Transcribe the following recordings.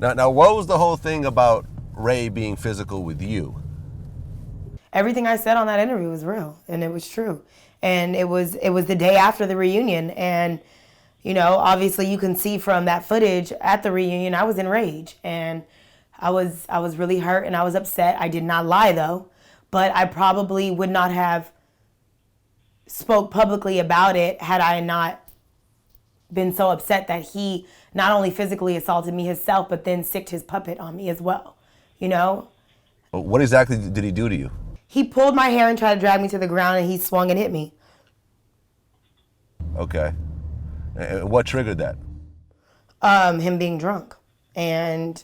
Now, what was the whole thing about Ray being physical with you? Everything I said on that interview was real, and it was true. And it was the day after the reunion, and obviously you can see from that footage at the reunion, I was in rage, and I was really hurt, and I was upset. I did not lie though, but I probably would not have spoke publicly about it had I not been so upset that he not only physically assaulted me himself, but then sicked his puppet on me as well. What exactly did he do to you? He pulled my hair and tried to drag me to the ground, and he swung and hit me. Okay. And what triggered that? Him being drunk. And,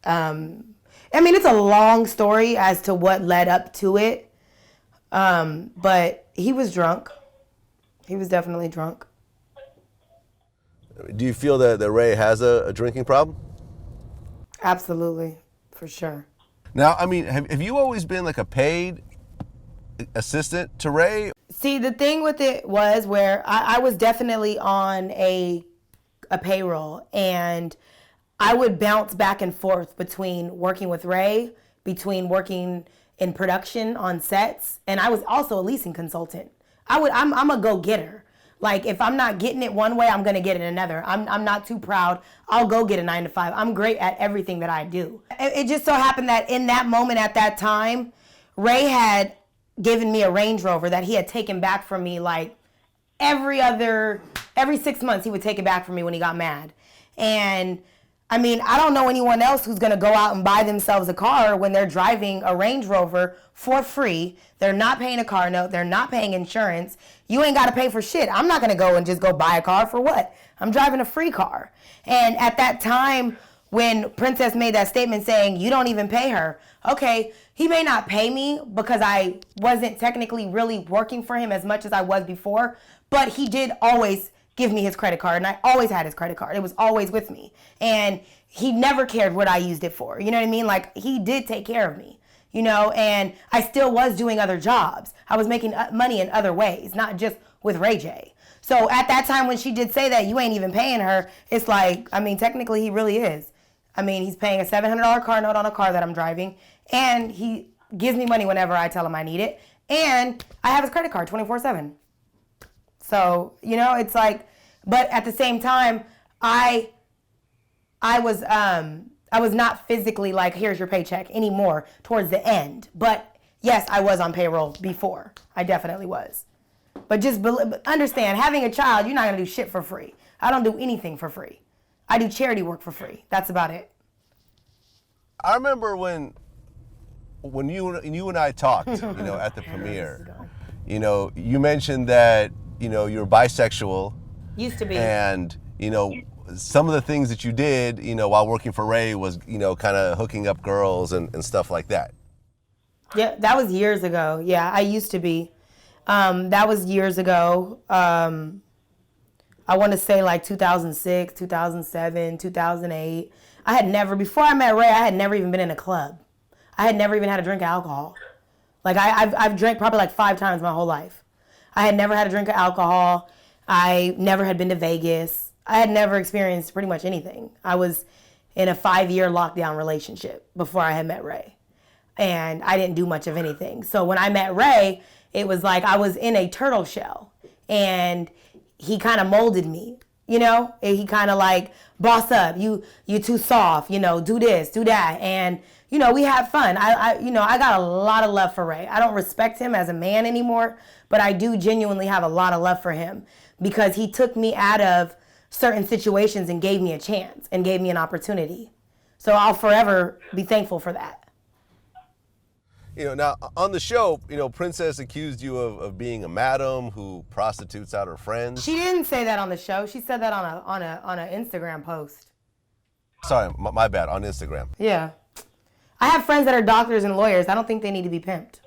it's a long story as to what led up to it. But he was drunk. He was definitely drunk. Do you feel that Ray has a drinking problem? Absolutely, for sure. Now, have you always been like a paid assistant to Ray? See, the thing with it was where I was definitely on a payroll, and I would bounce back and forth between working with Ray, between working in production on sets, and I was also a leasing consultant. I'm a go-getter. Like, if I'm not getting it one way, I'm going to get it another. I'm not too proud. I'll go get a 9 to 5. I'm great at everything that I do. It just so happened that in that moment at that time, Ray had given me a Range Rover that he had taken back from me like every 6 months he would take it back from me when he got mad. And I don't know anyone else who's going to go out and buy themselves a car when they're driving a Range Rover for free. They're not paying a car note. They're not paying insurance. You ain't got to pay for shit. I'm not going to go and just go buy a car for what? I'm driving a free car. And at that time, when Princess made that statement saying, you don't even pay her, okay, he may not pay me because I wasn't technically really working for him as much as I was before, but he did always give me his credit card, and I always had his credit card. It was always with me. And he never cared what I used it for. You know what I mean? Like, he did take care of me, and I still was doing other jobs. I was making money in other ways, not just with Ray J. So at that time when she did say that you ain't even paying her, it's like, technically he really is. He's paying a $700 car note on a car that I'm driving, and he gives me money whenever I tell him I need it, and I have his credit card 24/7. So, it's like, but at the same time, I was not physically like, here's your paycheck anymore towards the end. But yes, I was on payroll before. I definitely was. But just understand, having a child, you're not going to do shit for free. I don't do anything for free. I do charity work for free. That's about it. I remember when you and I talked, at the premiere, you mentioned that, you're bisexual. Used to be. And, some of the things that you did, while working for Ray was, kind of hooking up girls and stuff like that. Yeah, that was years ago. Yeah, I used to be. That was years ago. I want to say like 2006, 2007, 2008. Before I met Ray, I had never even been in a club. I had never even had a drink of alcohol. Like, I've drank probably like 5 times my whole life. I had never had a drink of alcohol. I never had been to Vegas. I had never experienced pretty much anything. I was in a 5-year lockdown relationship before I had met Ray. And I didn't do much of anything. So when I met Ray, it was like I was in a turtle shell. And he kind of molded me, And he kind of like, boss up, you too soft, do this, do that. And, we had fun. I got a lot of love for Ray. I don't respect him as a man anymore, but I do genuinely have a lot of love for him because he took me out of certain situations and gave me a chance and gave me an opportunity. So I'll forever be thankful for that. Now on the show, Princess accused you of being a madam who prostitutes out her friends. She didn't say that on the show. She said that on a Instagram post. Sorry, my bad, on Instagram. Yeah. I have friends that are doctors and lawyers. I don't think they need to be pimped.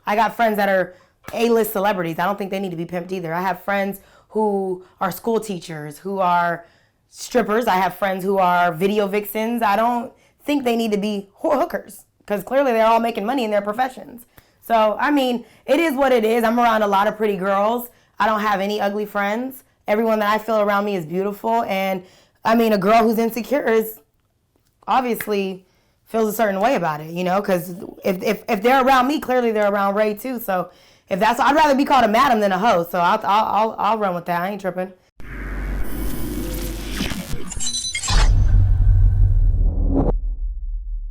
I got friends that are A-list celebrities. I don't think they need to be pimped either. I have friends who are school teachers, who are strippers. I have friends who are video vixens. I don't think they need to be hookers because clearly they're all making money in their professions. So, it is what it is. I'm around a lot of pretty girls. I don't have any ugly friends. Everyone that I feel around me is beautiful. And, a girl who's insecure is obviously feels a certain way about it, you know, because if they're around me, clearly they're around Ray too. So if that's, I'd rather be called a madam than a hoe. So I'll run with that. I ain't tripping.